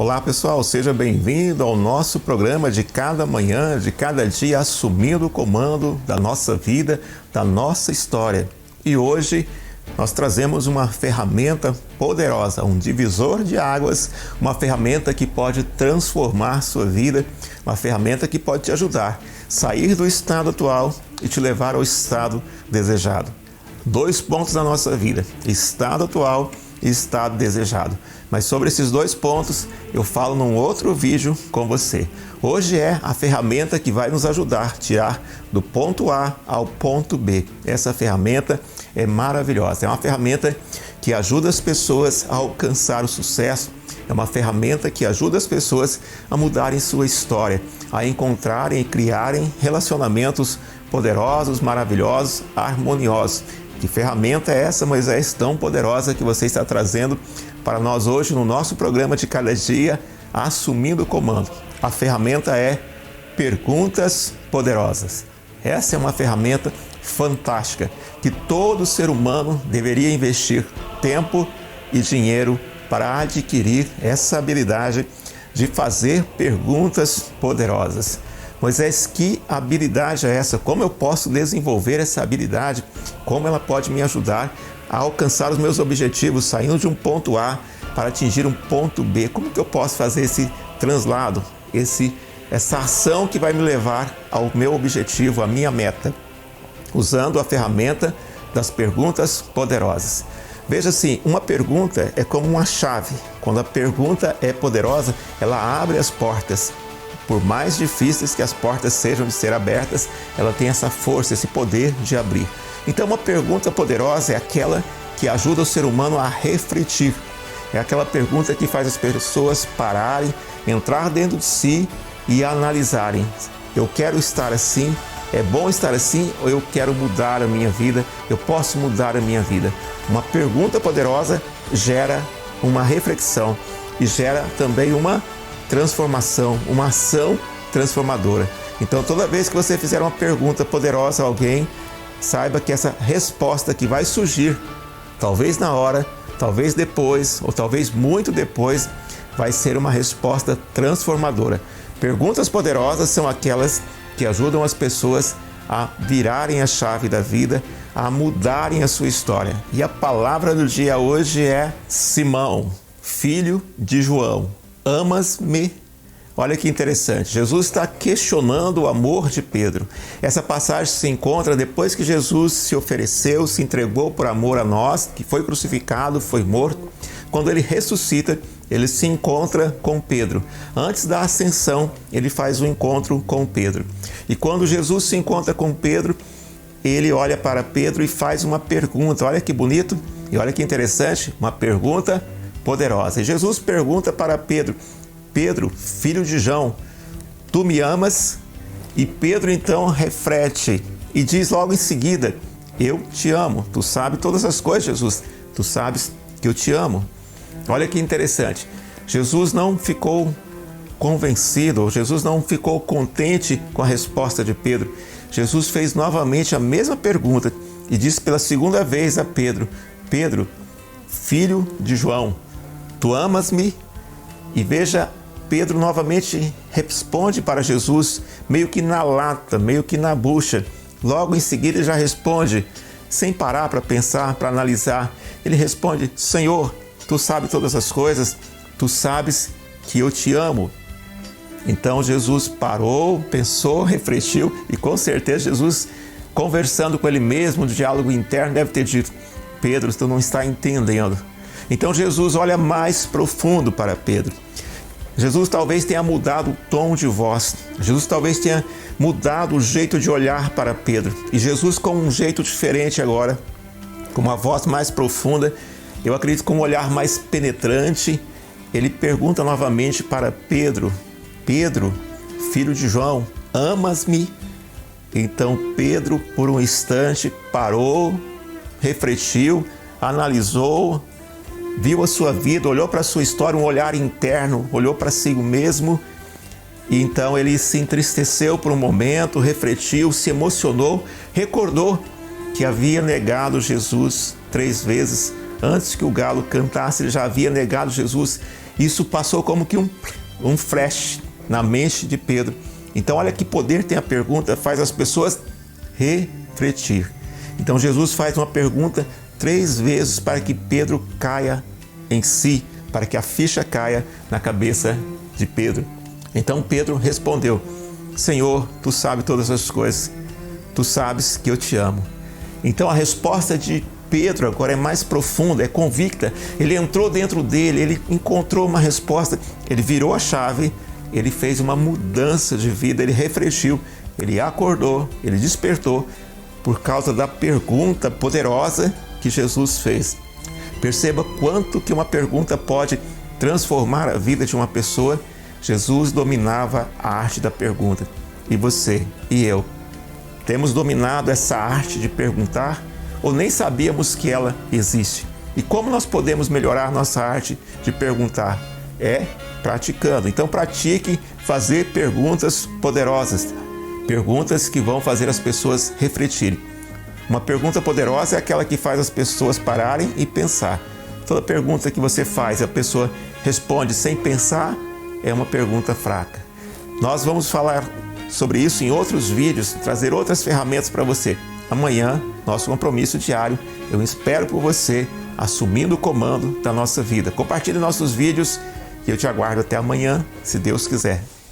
Olá pessoal, seja bem-vindo ao nosso programa de cada manhã, de cada dia, assumindo o comando da nossa vida, da nossa história. E hoje nós trazemos uma ferramenta poderosa, um divisor de águas, uma ferramenta que pode transformar sua vida, uma ferramenta que pode te ajudar a sair do estado atual e te levar ao estado desejado. 2 pontos da nossa vida, estado atual e estado desejado. Mas sobre esses 2 pontos eu falo num outro vídeo com você. Hoje é a ferramenta que vai nos ajudar a tirar do ponto A ao ponto B. Essa ferramenta é maravilhosa, é uma ferramenta que ajuda as pessoas a alcançar o sucesso, é uma ferramenta que ajuda as pessoas a mudarem sua história, a encontrarem e criarem relacionamentos poderosos, maravilhosos, harmoniosos. Que ferramenta é essa, Moisés, tão poderosa que você está trazendo para nós hoje no nosso programa de cada dia, assumindo o comando? A ferramenta é Perguntas Poderosas. Essa é uma ferramenta fantástica que todo ser humano deveria investir tempo e dinheiro para adquirir essa habilidade de fazer perguntas poderosas. Moisés, que habilidade é essa? Como eu posso desenvolver essa habilidade? Como ela pode me ajudar a alcançar os meus objetivos, saindo de um ponto A para atingir um ponto B? Como que eu posso fazer esse translado, essa ação que vai me levar ao meu objetivo, à minha meta? Usando a ferramenta das perguntas poderosas. Veja assim, uma pergunta é como uma chave. Quando a pergunta é poderosa, ela abre as portas. Por mais difíceis que as portas sejam de ser abertas, ela tem essa força, esse poder de abrir. Então, uma pergunta poderosa é aquela que ajuda o ser humano a refletir. É aquela pergunta que faz as pessoas pararem, entrar dentro de si e analisarem. Eu quero estar assim? É bom estar assim? Ou eu quero mudar a minha vida? Eu posso mudar a minha vida? Uma pergunta poderosa gera uma reflexão e gera também uma transformação, uma ação transformadora. Então, toda vez que você fizer uma pergunta poderosa a alguém, saiba que essa resposta que vai surgir, talvez na hora, talvez depois, ou talvez muito depois, vai ser uma resposta transformadora. Perguntas poderosas são aquelas que ajudam as pessoas a virarem a chave da vida, a mudarem a sua história. E a palavra do dia hoje é Simão, filho de João. Amas-me? Olha que interessante, Jesus está questionando o amor de Pedro. Essa passagem se encontra depois que Jesus se ofereceu, se entregou por amor a nós, que foi crucificado, foi morto. Quando ele ressuscita, ele se encontra com Pedro. Antes da ascensão, ele faz um encontro com Pedro. E quando Jesus se encontra com Pedro, ele olha para Pedro e faz uma pergunta. Olha que bonito e olha que interessante, uma pergunta poderosa. E Jesus pergunta para Pedro: Pedro, filho de João, tu me amas? E Pedro então reflete e diz logo em seguida: eu te amo. Tu sabes todas as coisas, Jesus. Tu sabes que eu te amo. Olha que interessante. Jesus não ficou convencido, Jesus não ficou contente com a resposta de Pedro. Jesus fez novamente a mesma pergunta e disse pela segunda vez a Pedro: Pedro, filho de João, tu amas-me? E veja, Pedro novamente responde para Jesus, meio que na lata, meio que na bucha. Logo em seguida ele já responde, sem parar para pensar, para analisar. Ele responde: Senhor, tu sabes todas as coisas, tu sabes que eu te amo. Então Jesus parou, pensou, refletiu e com certeza Jesus, conversando com ele mesmo, no diálogo interno, deve ter dito: Pedro, tu não está entendendo. Então Jesus olha mais profundo para Pedro. Jesus talvez tenha mudado o tom de voz. Jesus talvez tenha mudado o jeito de olhar para Pedro. E Jesus, com um jeito diferente agora, com uma voz mais profunda, eu acredito com um olhar mais penetrante, ele pergunta novamente para Pedro: Pedro, filho de João, amas-me? Então Pedro, por um instante, parou, refletiu, analisou, viu a sua vida, olhou para a sua história, um olhar interno, olhou para si mesmo, e então ele se entristeceu por um momento, refletiu, se emocionou, recordou que havia negado Jesus 3 vezes. Antes que o galo cantasse, ele já havia negado Jesus. Isso passou como que um flash na mente de Pedro. Então olha que poder tem a pergunta, faz as pessoas refletir. Então Jesus faz uma pergunta 3 vezes para que Pedro caia em si, para que a ficha caia na cabeça de Pedro. Então Pedro respondeu: Senhor, tu sabes todas as coisas, tu sabes que eu te amo. Então a resposta de Pedro agora é mais profunda, é convicta. Ele entrou dentro dele, ele encontrou uma resposta, ele virou a chave, ele fez uma mudança de vida, ele refletiu, ele acordou, ele despertou por causa da pergunta poderosa que Jesus fez. Perceba quanto que uma pergunta pode transformar a vida de uma pessoa. Jesus dominava a arte da pergunta. E você e eu temos dominado essa arte de perguntar ou nem sabíamos que ela existe? E como nós podemos melhorar nossa arte de perguntar? É praticando. Então pratique fazer perguntas poderosas, perguntas que vão fazer as pessoas refletirem. Uma pergunta poderosa é aquela que faz as pessoas pararem e pensar. Toda pergunta que você faz e a pessoa responde sem pensar é uma pergunta fraca. Nós vamos falar sobre isso em outros vídeos, trazer outras ferramentas para você. Amanhã, nosso compromisso diário, eu espero por você assumindo o comando da nossa vida. Compartilhe nossos vídeos e eu te aguardo até amanhã, se Deus quiser.